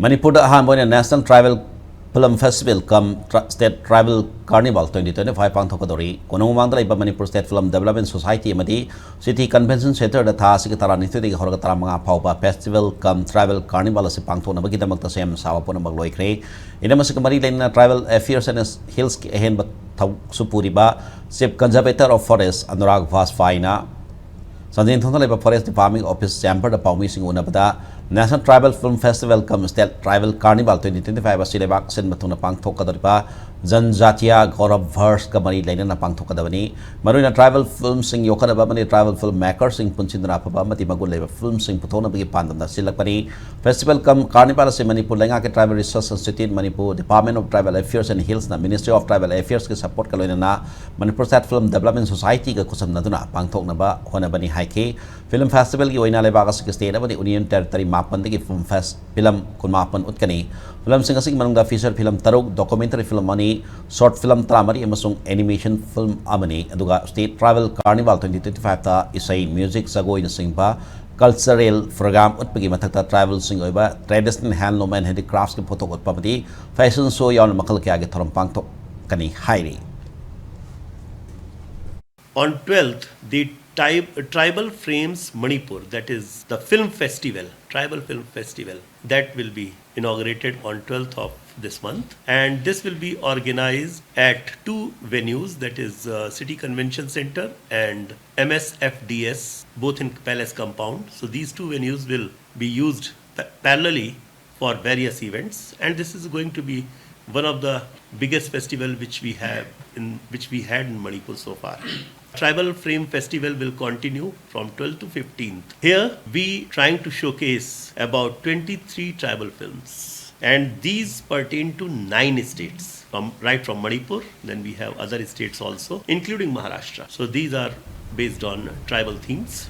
Manipur Hanboy National Tribal Film Festival State Tribal Carnival 2025 Pangthokadori Kono Mandra Manipur State Film Development Society Madi City Convention Center the Tha Sikatara Nithudi Horgatara Manga Paupa Festival Tribal Carnival as Pangthona Bagita Same Sawapona Bagloikre in a Masakamari Lane Tribal Affairs and Hills Hen Supuriba Chief Conservator of Forest Anurag Vasfaina Sanjin Thonaleba Forest Department Office Chamber the Paumising Unabada National Tribal Film Festival State Tribal Carnival 2025 Silebak Sin Matuna Pangthokadaripa Janjatia Gaurav Verse Kamari Lena Pangthokadavani Marina Tribal Film Sing Yokanabamani Tribal Film Makers Sing Punchindrapa Mati Maguleva Film Sing Putona Bigi Pandam Silakpari Festival Carnival Se Manipur Lenga Tribal Research Institute Manipur Department of Tribal Affairs and Hills na Ministry of Tribal Affairs ke support kaloina Manipur State Film Development Society ke kusam naduna Pangthoknaba Honabani Haike Film Festival ki oina lebagas ke state abani Union Territory Mapan de film fest film kunmapan utkani film singasing manungda feature film tarug documentary film money short film tramari emasung animation film amani aduga state travel carnival 2025 ta isai music sagoi na singpa cultural program utpagi mathakta travel sing oiba traditional handloom and handicrafts ke photo utpamati fashion show yawn makal ke age thoram pangthok kani hairi on 12th the Tribal Frames Manipur, that is the film festival, Tribal Film Festival, that will be inaugurated on 12th of this month, and this will be organized at two venues, that is City Convention Center and MSFDS, both in Palace Compound. So these two venues will be used parallelly for various events, and this is going to be one of the biggest festival which we had in Manipur so far. Tribal Frame Festival will continue from 12th to 15th. Here we trying to showcase about 23 tribal films, and these pertain to 9 states right from Manipur. Then we have other states also including Maharashtra. So these are based on tribal themes.